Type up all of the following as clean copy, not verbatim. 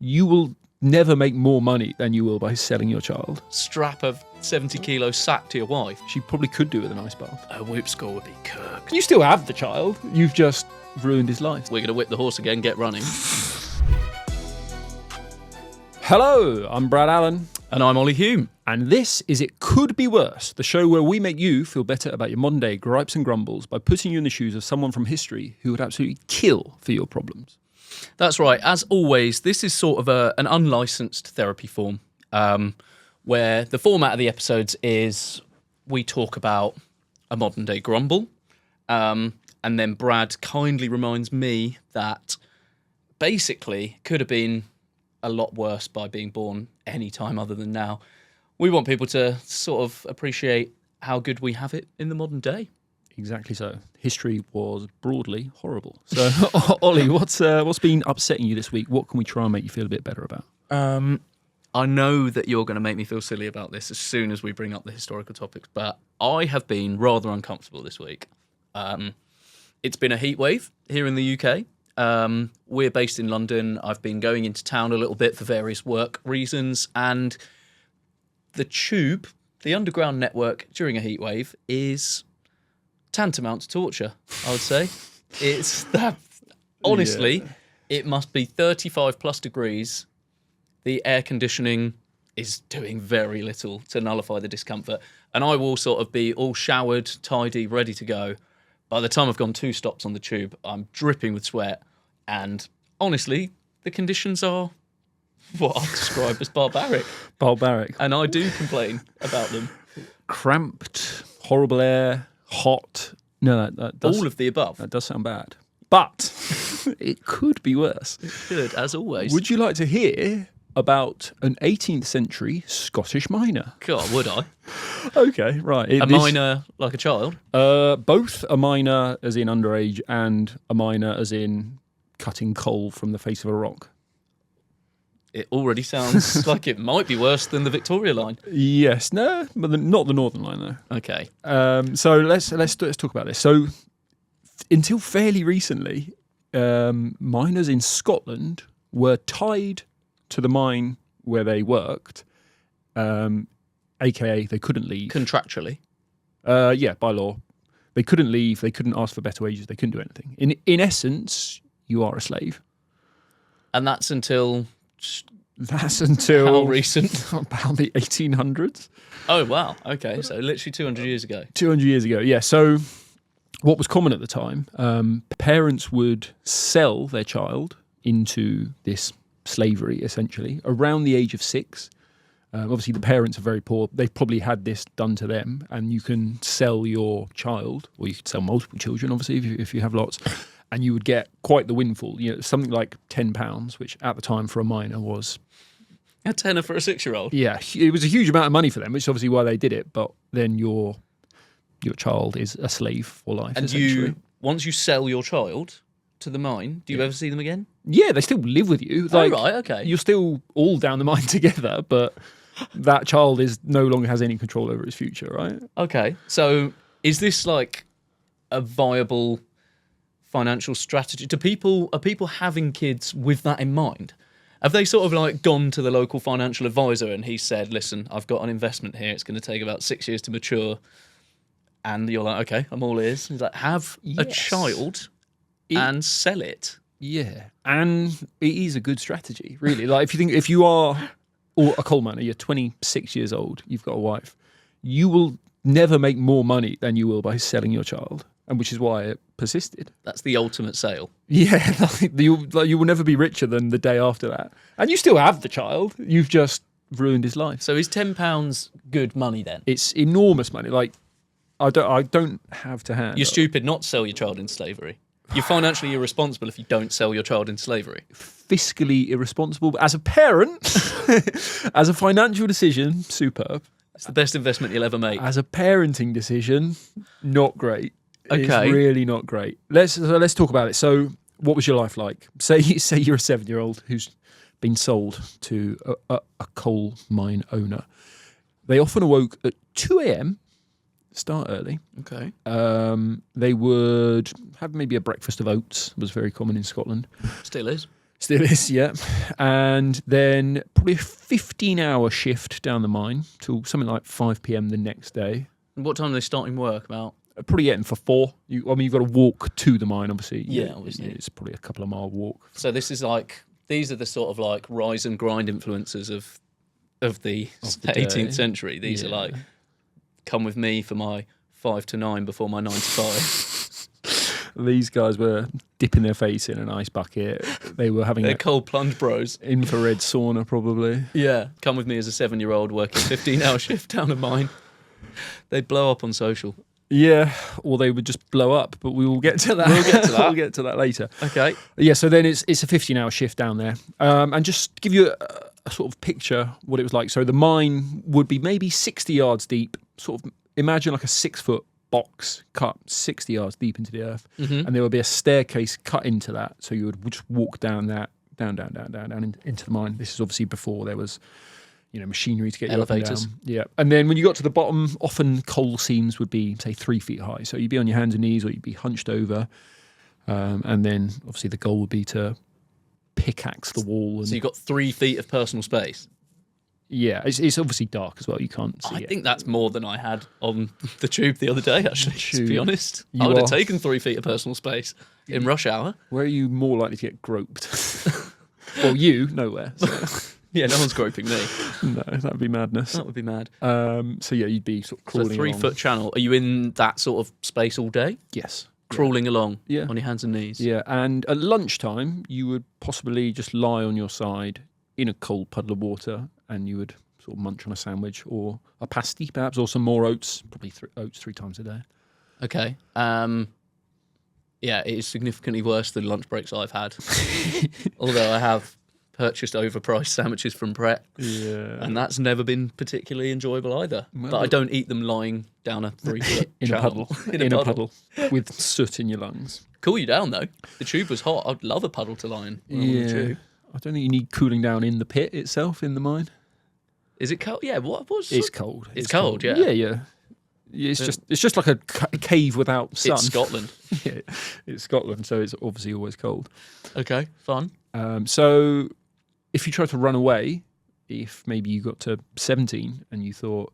you will never make more money than you will by selling your child. Strap a 70-kilo sack to your wife. She probably could do with an ice bath. A whip score would be cooked. You still have the child. You've just ruined his life. We're going to whip the horse again, get running. Hello, I'm Brad Allen. And I'm Olly Hume. And this is It Could Be Worse, the show where we make you feel better about your modern day gripes and grumbles by putting you in the shoes of someone from history who would absolutely kill for your problems. That's right. As always, this is sort of an unlicensed therapy form where the format of the episodes is we talk about a modern day grumble and then Brad kindly reminds me that basically could have been a lot worse by being born any time other than now. We want people to sort of appreciate how good we have it in the modern day. Exactly so. History was broadly horrible. So, Ollie, what's been upsetting you this week? What can we try and make you feel a bit better about? I know that you're going to make me feel silly about this as soon as we bring up the historical topics, but I have been rather uncomfortable this week. It's been a heat wave here in the UK. We're based in London. I've been going into town a little bit for various work reasons, and the tube, the underground network during a heat wave is tantamount to torture, I would say. It's that, honestly, It must be 35 plus degrees. The air conditioning is doing very little to nullify the discomfort, and I will sort of be all showered, tidy, ready to go. By the time I've gone 2 stops on the tube, I'm dripping with sweat, and honestly, the conditions are what I'd describe as barbaric. Barbaric. And I do complain about them. Cramped, horrible air, hot. No, that does, all of the above. That does sound bad. But it could be worse. It could, as always. Would you like to hear about an 18th century Scottish miner? God, would I? Okay, right. A miner like a child? Both a miner as in underage and a miner as in cutting coal from the face of a rock. It already sounds like it might be worse than the Victoria line. Yes, no, but not the Northern Line though. Okay. So let's talk about this. So until fairly recently, miners in Scotland were tied to the mine where they worked, aka they couldn't leave. Contractually? Yeah, by law. They couldn't leave, they couldn't ask for better wages, they couldn't do anything. In essence, you are a slave. And that's until... How recent? About the 1800s. Oh, wow. Okay, so literally 200 years ago. 200 years ago, yeah. So what was common at the time, parents would sell their child into this slavery, essentially, around the age of 6. Obviously, the parents are very poor. They've probably had this done to them, and you can sell your child, or you could sell multiple children, obviously, if you have lots, and you would get quite the windfall. You know, something like £10, which at the time for a miner was... A tenner for a 6-year-old? Yeah, it was a huge amount of money for them, which is obviously why they did it, but then your child is a slave for life, and essentially. Once you sell your child to the mine, do you ever see them again? Yeah, they still live with you. Like, oh, right, okay. You're still all down the mine together, but that child no longer has any control over his future, right? Okay, so is this like a viable financial strategy? Are people having kids with that in mind? Have they sort of like gone to the local financial advisor and he said, listen, I've got an investment here, it's going to take about 6 years to mature, and you're like, okay, I'm all ears. He's like, have a child and sell it. Yeah, and it is a good strategy, really. Like, if you are a coal miner, you're 26 years old, you've got a wife, you will never make more money than you will by selling your child, and which is why it persisted. That's the ultimate sale. Yeah, you will never be richer than the day after that, and you still have the child. You've just ruined his life. So is £10 good money then? It's enormous money. Like, I don't have to hand. You're stupid not to sell your child in slavery. You're financially irresponsible if you don't sell your child in slavery. Fiscally irresponsible, but as a parent, as a financial decision, superb. It's the best investment you'll ever make. As a parenting decision, not great. Okay. It's really not great. Let's talk about it. So, what was your life like? Say you're a 7-year-old who's been sold to a coal mine owner. They often awoke at 2 a.m. Start early. Okay. They would have maybe a breakfast of oats. Was very common in Scotland. Still is. Still is, yeah. And then probably a 15-hour shift down the mine till something like 5 p.m. the next day. And what time are they starting work? About? Probably getting for 4. You've got to walk to the mine, obviously. Yeah, obviously. It's probably a couple of mile walk. So this is like, these are the sort of like rise and grind influences of the 18th century. These are like, come with me for my 5 to 9 before my 9 to 5. These guys were dipping their face in an ice bucket. They were having They're cold plunge bros. infrared sauna, probably. Yeah, come with me as a 7-year-old working 15-hour shift down a mine. They'd blow up on social. Yeah, or they would just blow up, but we will get to that. We'll get to that. We'll get to that later. Okay. Yeah, so then it's a 15-hour shift down there. And just to give you a sort of picture what it was like. So the mine would be maybe 60 yards deep, sort of imagine like a 6-foot box cut 60 yards deep into the earth. And there would be a staircase cut into that. So you would just walk down that, down into the mine. This is obviously before there was machinery to get you Elevators. up and down. Yeah. And then when you got to the bottom, often coal seams would be, say, 3 feet high. So you'd be on your hands and knees or you'd be hunched over. And then obviously the goal would be to pickaxe the wall. And, So you've got 3 feet of personal space. yeah, it's obviously dark as well. You can't see I it. think that's more than I had on the tube the other day, actually, to be honest. You I would have are- taken 3 feet of personal space in rush hour. Where are you more likely to get groped? Well, you, nowhere. So, Yeah, no one's groping me. no, that'd be madness. That would be mad. So yeah, you'd be sort of So crawling a 3 along. foot channel. Are you in that sort of space all day? Yes. Crawling along Yeah. on your hands and knees? Yeah, and at lunchtime, you would possibly just lie on your side in a cold puddle of water and you would sort of munch on a sandwich or a pasty, perhaps, or some more oats, probably oats 3 times a day. Okay. Yeah, it is significantly worse than lunch breaks I've had. Although I have purchased overpriced sandwiches from Pret, Yeah. and that's never been particularly enjoyable either. Well, but I don't eat them lying down a 3 foot In a puddle. in a puddle. with soot in your lungs. Cool you down though. The tube was hot. I'd love a puddle to lie in. when I'm on the tube. I don't think you need cooling down in the pit itself, in the mine. Is it cold? Yeah. What was? It's cold. It's cold, yeah. Yeah. It's just like a cave without sun. It's Scotland. Yeah, it's Scotland, so it's obviously always cold. Okay, fun. So if you try to run away, if maybe you got to 17 and you thought,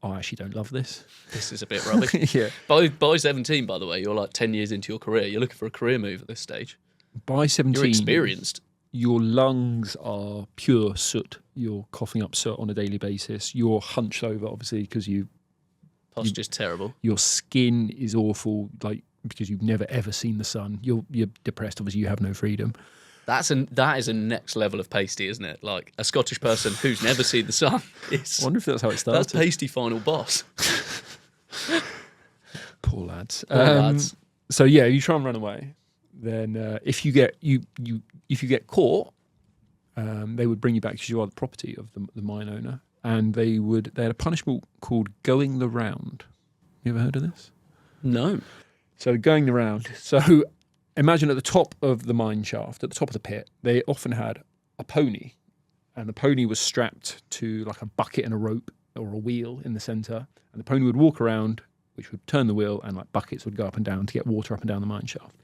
oh, I actually don't love this. This is a bit rubbish. Yeah. By 17, by the way, you're like 10 years into your career. You're looking for a career move at this stage. By 17, You're experienced. your lungs are pure soot. You're coughing up soot on a daily basis. You're hunched over, obviously, because Posture's terrible. your skin is awful, like because you've never ever seen the sun. You're depressed. Obviously, you have no freedom. That is a next level of pasty, isn't it? Like a Scottish person who's never seen the sun. I wonder if that's how it started. That's pasty final boss. Poor lads. Poor lads. So yeah, you try and run away. Then if you get caught, they would bring you back because you are the property of the mine owner, and they had a punishment called going the round. You ever heard of this? No. So going the round. So imagine at the top of the mine shaft, at the top of the pit, they often had a pony, and the pony was strapped to like a bucket and a rope or a wheel in the centre, and the pony would walk around, which would turn the wheel, and like buckets would go up and down to get water up and down the mine shaft.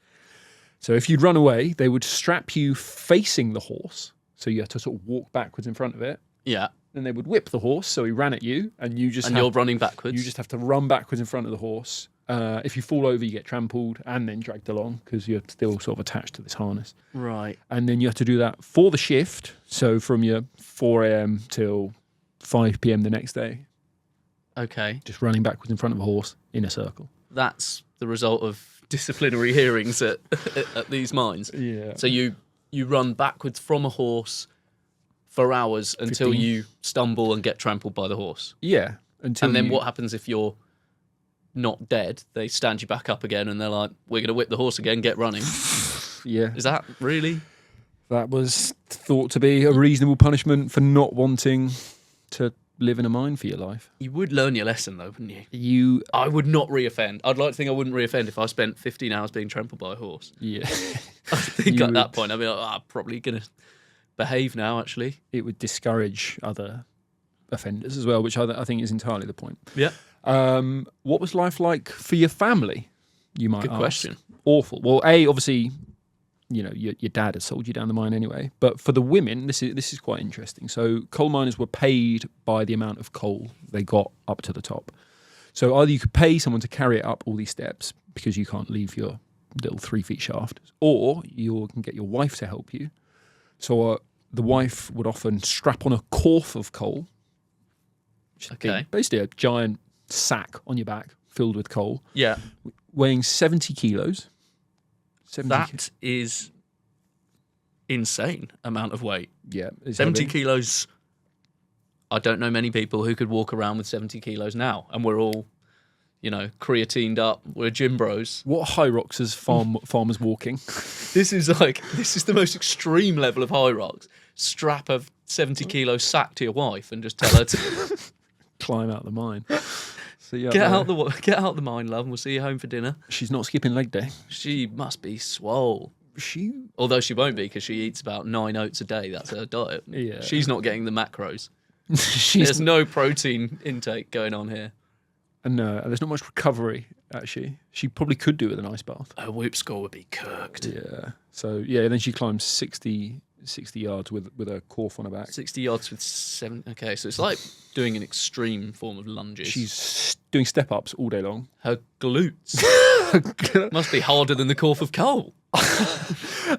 So if you'd run away, they would strap you facing the horse, so you had to sort of walk backwards in front of it. Yeah. Then they would whip the horse, so he ran at you, and You're running backwards. you just have to run backwards in front of the horse. If you fall over, you get trampled and then dragged along because you're still sort of attached to this harness. Right. And then you have to do that for the shift, so from your 4 a.m. till 5 p.m. the next day, Okay. just running backwards in front of a horse in a circle. That's the result of disciplinary hearings at these mines. Yeah. So you run backwards from a horse for hours until 15. you stumble and get trampled by the horse. Yeah. And then what happens if you're not dead? They stand you back up again and they're like, we're going to whip the horse again, get running. Yeah. Is that really? That was thought to be a reasonable punishment for not wanting to live in a mine for your life. You would learn your lesson though, wouldn't you? I would not reoffend. I'd like to think I wouldn't reoffend if I spent 15 hours being trampled by a horse. Yeah. I think at that point I'd be like, I'm probably going to behave now, actually. It would discourage other offenders as well, which I think is entirely the point. Yeah. What was life like for your family? You might Good ask. question. Awful. Well, obviously, your dad had sold you down the mine anyway. But for the women, this is quite interesting. So coal miners were paid by the amount of coal they got up to the top. So either you could pay someone to carry it up all these steps because you can't leave your little 3 feet shaft, or you can get your wife to help you. So the wife would often strap on a corf of coal, which is basically a giant sack on your back filled with coal, weighing 70 kilos. That is insane amount of weight. Yeah. 70 kilos. I don't know many people who could walk around with 70 kilos now, and we're all, creatined up. We're gym bros. What high rocks is farmers walking? This is the most extreme level of high rocks. Strap a 70 kilo sack to your wife and just tell her to climb out the mine. So get out the mine, love, and we'll see you home for dinner. She's not skipping leg day. She must be swole. Although she won't be, because she eats about 9 oats a day. That's her diet. Yeah. She's not getting the macros. There's no protein intake going on here. No, there's not much recovery, actually. She probably could do with an ice bath. Her whoop score would be cooked. Yeah. So, then she climbs 60 yards with a corf on her back. 60 yards with 7. Okay, so it's like doing an extreme form of lunges. She's doing step-ups all day long. Her glutes must be harder than the corf of coal.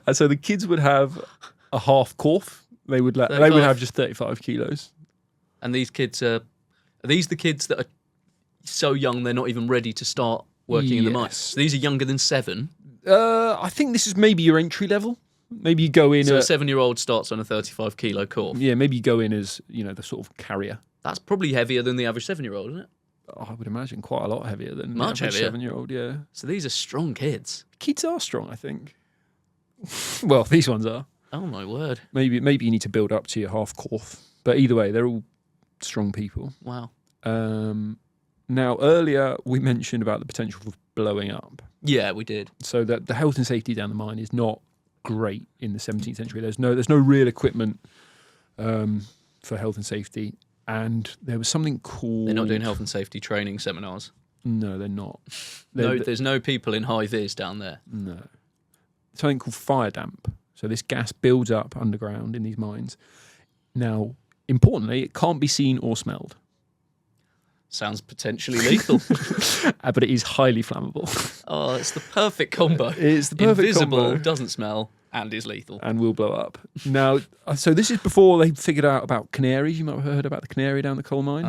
And so the kids would have a half corf. They would have just 35 kilos. And these kids are these the kids that are so young they're not even ready to start working in the mines? So these are younger than 7? I think this is maybe your entry level. Maybe you go in. So a 7-year-old starts on a 35 kilo corf. Yeah, maybe you go in as the sort of carrier. That's probably heavier than the average 7-year-old, isn't it? I would imagine quite a lot heavier than much the average heavier 7-year-old. Yeah. So these are strong kids. Kids are strong, I think. Well, these ones are. Oh my word. Maybe you need to build up to your half corf, but either way, they're all strong people. Wow. Now, earlier we mentioned about the potential for blowing up. Yeah, we did. So that the health and safety down the mine is not great in the 17th century. There's no real equipment for health and safety, and there was something called. They're not doing health and safety training seminars. No, they're not. There's no people in high vis down there. No. Something called fire damp. So this gas builds up underground in these mines. Now, importantly, it can't be seen or smelled. Sounds potentially lethal. But it is highly flammable. Oh, it's the perfect combo. It's the perfect Invisible, combo. doesn't smell, and is lethal. And will blow up. Now, so this is before they figured out about canaries. You might have heard about the canary down the coal mine.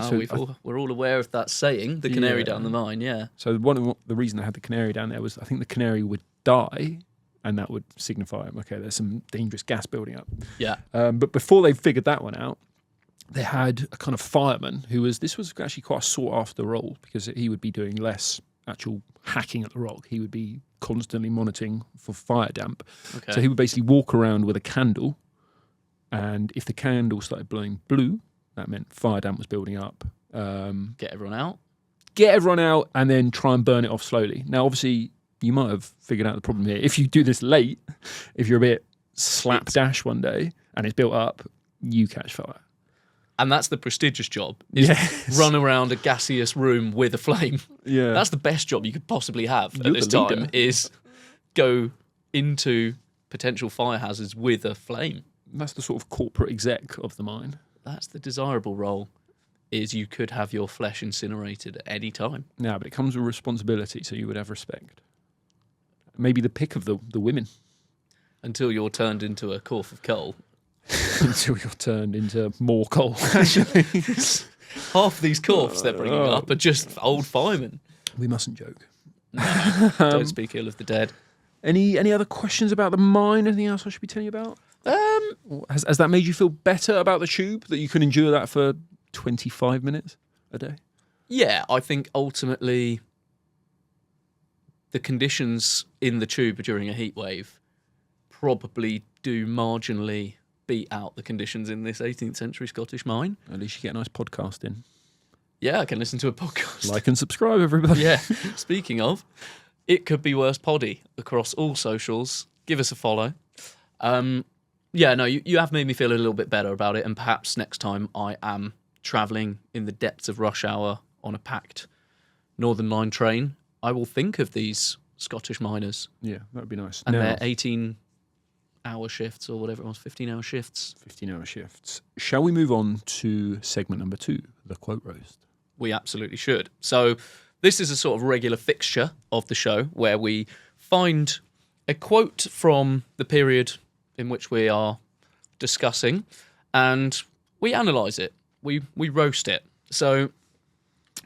We're all aware of that saying, the canary down the mine, yeah. So the reason they had the canary down there was I think the canary would die, and that would signify, okay, there's some dangerous gas building up. Yeah. But before they figured that one out, they had a kind of fireman this was actually quite a sought after role because he would be doing less actual hacking at the rock. He would be constantly monitoring for fire damp. Okay. So he would basically walk around with a candle, and if the candle started blowing blue, that meant fire damp was building up. Get everyone out, and then try and burn it off slowly. Now, obviously, you might have figured out the problem here. If you do this late, if you're a bit slapdash one day and it's built up, you catch fire. And that's the prestigious job, is run around a gaseous room with a flame. Yeah. That's the best job you could possibly have at this time, is go into potential fire hazards with a flame. That's the sort of corporate exec of the mine. That's the desirable role, is you could have your flesh incinerated at any time. Yeah, but it comes with responsibility, so you would have respect. Maybe the pick of the women. Until you're turned into a corf of coal. Until you're turned into more coal, actually. Half these corfs they're bringing up are just old firemen. We mustn't joke. No, don't speak ill of the dead. Any other questions about the mine? Anything else I should be telling you about? Has that made you feel better about the tube, that you can endure that for 25 minutes a day? Yeah, I think ultimately the conditions in the tube during a heat wave probably do marginally beat out the conditions in this 18th century Scottish mine. At least you get a nice podcast in. Yeah, I can listen to a podcast. Like and subscribe, everybody. Yeah. Speaking of, it could be worse poddy across all socials. Give us a follow. You have made me feel a little bit better about it, and perhaps next time I am travelling in the depths of rush hour on a packed Northern Line train, I will think of these Scottish miners. Yeah, that would be nice. And their hour shifts or whatever it was, 15-hour shifts. 15-hour shifts. Shall we move on to segment number 2, the quote roast? We absolutely should. So this is a sort of regular fixture of the show where we find a quote from the period in which we are discussing and we analyse it. We roast it. So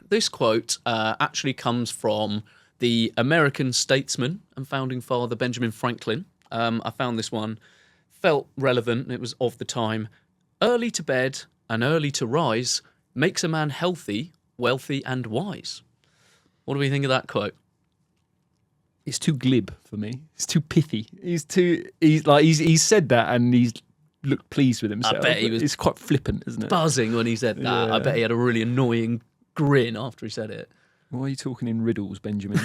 this quote actually comes from the American statesman and founding father Benjamin Franklin. I found this one, felt relevant, it was of the time. Early to bed and early to rise makes a man healthy, wealthy and wise. What do we think of that quote? It's too glib for me. It's too pithy. He's said that and he's looked pleased with himself. I bet he was It's quite flippant, isn't it? buzzing when he said that. Yeah. I bet he had a really annoying grin after he said it. Why are you talking in riddles, Benjamin?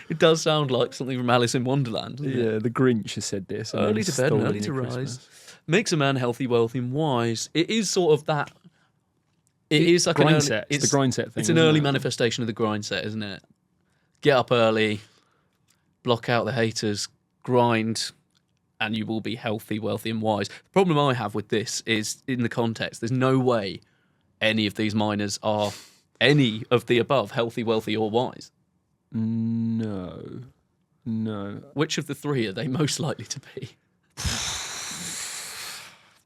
It does sound like something from Alice in Wonderland, doesn't it? Yeah, the Grinch has said this. and Early then to bed and stolen early to your rise Christmas. makes a man healthy, wealthy and wise. It is sort of that. It is like grind an set. early, It's the grind set thing. It's an isn't early it? manifestation of the grind set, isn't it? Get up early, block out the haters, grind, and you will be healthy, wealthy, and wise. The problem I have with this is in the context. There's no way any of these miners are any of the above, healthy, wealthy, or wise. No. Which of the three are they most likely to be?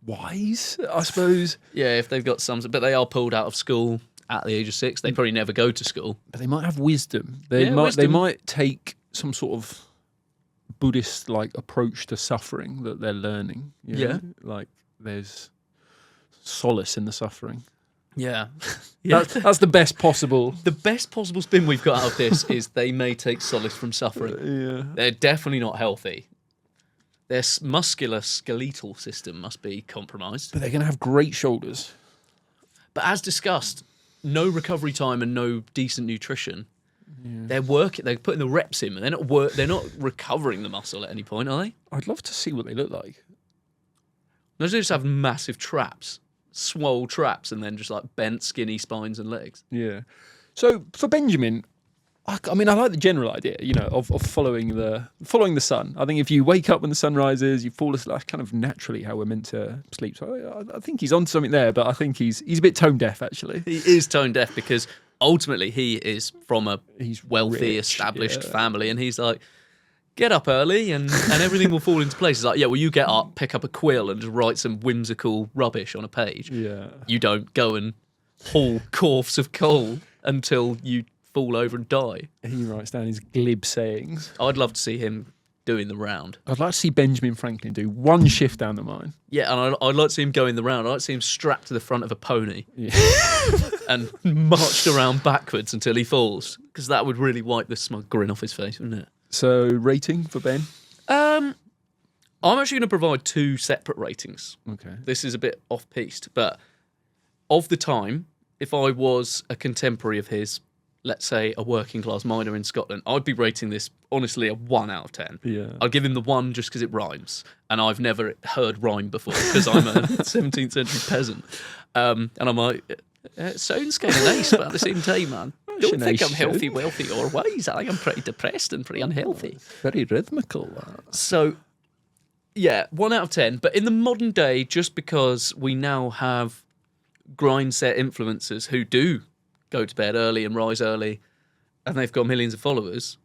Wise, I suppose. Yeah, if they've got some, but they are pulled out of school at the age of 6. They probably never go to school. But they might have wisdom. They Yeah, might. wisdom. They might take some sort of Buddhist like approach to suffering that they're learning. You know? Like there's solace in the suffering. Yeah. That's the best possible. The best possible spin we've got out of this is they may take solace from suffering. Yeah. They're definitely not healthy. Their muscular skeletal system must be compromised. But they're going to have great shoulders. But as discussed, no recovery time and no decent nutrition. Yeah. They're putting the reps in, and they're not recovering the muscle at any point, are they? I'd love to see what they look like. They just have massive traps, swole traps, and then just like bent, skinny spines and legs. Yeah. So for Benjamin, I mean, I like the general idea, you know, of following the sun. I think if you wake up when the sun rises, you fall asleep. That's kind of naturally how we're meant to sleep. So I think he's on something there, but I think he's a bit tone deaf, actually. He is tone deaf because ultimately he is from a He's wealthy, rich, established yeah. family, and he's like, get up early and everything will fall into place. He's like, yeah, well, you get up, pick up a quill and just write some whimsical rubbish on a page. Yeah. You don't go and haul corfs of coal until you fall over and die. He writes down his glib sayings. I'd love to see him doing the round. I'd like to see Benjamin Franklin do one shift down the mine. Yeah, and I'd like to see him going the round. I'd like to see him strapped to the front of a pony Yeah. and marched around backwards until he falls, because that would really wipe the smug grin off his face, wouldn't it? So rating for Ben? I'm actually going to provide 2 separate ratings. Okay. This is a bit off-piste, but of the time, if I was a contemporary of his, let's say a working-class miner in Scotland, I'd be rating this, honestly, a 1 out of 10. Yeah. I'd give him the 1 just because it rhymes, and I've never heard rhyme before because I'm a 17th century peasant. And I'm like, it sounds kind of nice, but at the same time, man, don't a think nice I'm healthy, show. wealthy, or wise. I think I'm pretty depressed and pretty unhealthy. Very rhythmical. So, yeah, 1 out of 10. But in the modern day, just because we now have grind set influencers who do go to bed early and rise early, and they've got millions of followers,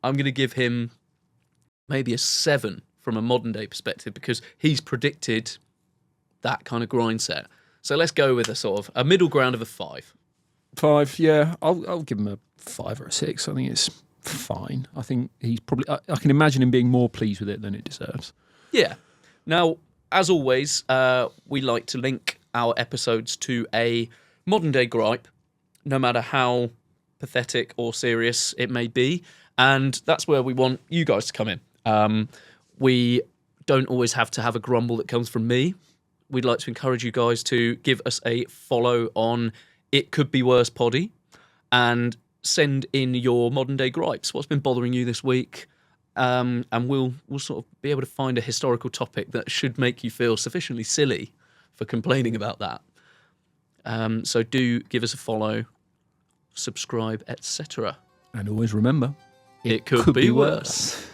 I'm going to give him maybe a 7 from a modern day perspective because he's predicted that kind of grind set. So let's go with a sort of a middle ground of a 5. 5, yeah. I'll give him a 5 or a 6. I think it's fine. I think he's probably... I can imagine him being more pleased with it than it deserves. Yeah. Now, as always, we like to link our episodes to a modern day gripe, no matter how pathetic or serious it may be. And that's where we want you guys to come in. We don't always have to have a grumble that comes from me. We'd like to encourage you guys to give us a follow on It Could Be Worse Poddy and send in your modern day gripes. What's been bothering you this week? And we'll sort of be able to find a historical topic that should make you feel sufficiently silly for complaining about that. So do give us a follow, subscribe, etc. And always remember, It could be worse.